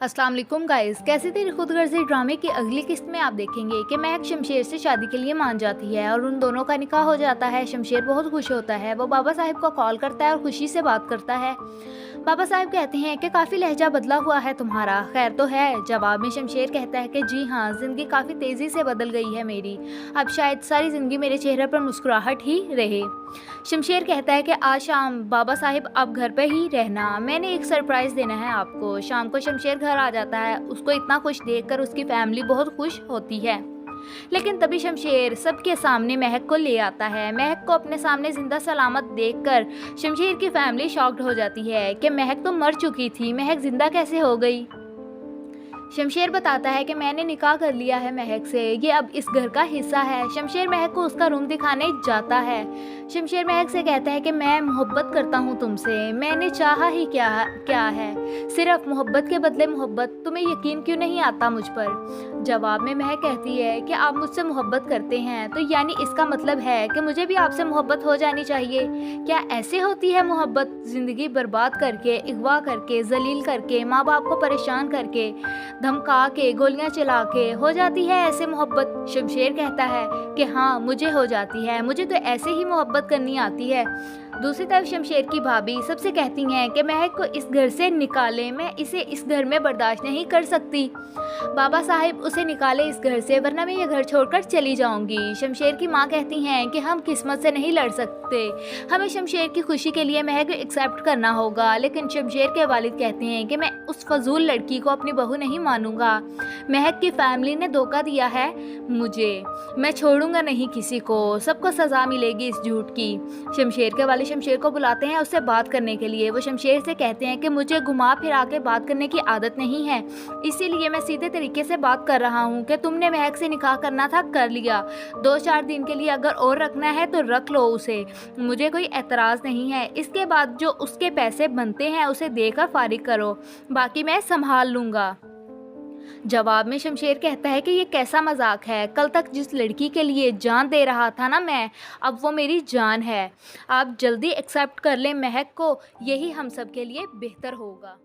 अस्सलाम वालेकुम गाइस, कैसी तेरी खुदगर्जी ड्रामे की अगली किस्त में आप देखेंगे कि महक शमशेर से शादी के लिए मान जाती है और उन दोनों का निकाह हो जाता है। शमशेर बहुत खुश होता है, वो बाबा साहिब को कॉल करता है और खुशी से बात करता है। बाबा साहिब कहते हैं कि काफ़ी लहजा बदला हुआ है तुम्हारा, खैर तो है। जवाब में शमशेर कहता है कि जी हाँ, ज़िंदगी काफ़ी तेज़ी से बदल गई है मेरी, अब शायद सारी ज़िंदगी मेरे चेहरे पर मुस्कुराहट ही रहे। शमशेर कहता है कि आज शाम बाबा साहिब आप घर पे ही रहना, मैंने एक सरप्राइज़ देना है आपको। शाम को शमशेर घर आ जाता है, उसको इतना खुश देखकर उसकी फैमिली बहुत खुश होती है। लेकिन तभी शमशेर सबके सामने महक को ले आता है। महक को अपने सामने जिंदा सलामत देखकर शमशेर की फैमिली शॉक्ड हो जाती है कि महक तो मर चुकी थी, महक जिंदा कैसे हो गई। शमशेर बताता है कि मैंने निकाह कर लिया है महक से, ये अब इस घर का हिस्सा है। शमशेर महक को उसका रूम दिखाने जाता है। शमशेर महक से कहता है कि मैं मोहब्बत करता हूँ तुमसे, मैंने चाहा ही क्या क्या है, सिर्फ मोहब्बत के बदले मोहब्बत, तुम्हें यकीन क्यों नहीं आता मुझ पर। जवाब में महक कहती है कि आप मुझसे मोहब्बत करते हैं तो यानी इसका मतलब है कि मुझे भी आपसे मोहब्बत हो जानी चाहिए। क्या ऐसे होती है मोहब्बत? ज़िंदगी बर्बाद करके, अगवा करके, जलील करके, माँ बाप को परेशान करके, धमका के, गोलियां चला के हो जाती है ऐसे मोहब्बत? शमशेर कहता है कि हाँ, मुझे हो जाती है, मुझे तो ऐसे ही मोहब्बत करनी आती है। दूसरी तरफ शमशेर की भाभी सबसे कहती हैं कि महक को इस घर से निकालें, मैं इसे इस घर में बर्दाश्त नहीं कर सकती। बाबा साहिब उसे निकाले इस घर से, वरना मैं ये घर छोड़कर चली जाऊंगी। शमशेर की माँ कहती हैं कि हम किस्मत से नहीं लड़ सकते, हमें शमशेर की खुशी के लिए महक एक्सेप्ट करना होगा। लेकिन शमशेर के वालिद कहते हैं कि मैं उस फजूल लड़की को अपनी बहू नहीं मानूंगा, महक की फैमिली ने धोखा दिया है मुझे, मैं छोड़ूंगा नहीं किसी को, सबको सज़ा मिलेगी इस झूठ की। शमशेर के वालिद शमशेर को बुलाते हैं उससे बात करने के लिए। वो शमशेर से कहते हैं कि मुझे घुमा फिरा के बात करने की आदत नहीं है, इसीलिए मैं सीधे तरीके से बात कर रहा हूँ कि तुमने महक से निकाह करना था, कर लिया, 2-4 दिन के लिए अगर और रखना है तो रख लो उसे, मुझे कोई एतराज़ नहीं है। इसके बाद जो उसके पैसे बनते हैं उसे देकर फारिग करो, बाकी मैं संभाल लूँगा। जवाब में शमशेर कहता है कि ये कैसा मजाक है, कल तक जिस लड़की के लिए जान दे रहा था ना मैं, अब वो मेरी जान है। आप जल्दी एक्सेप्ट कर लें महक को, यही हम सब के लिए बेहतर होगा।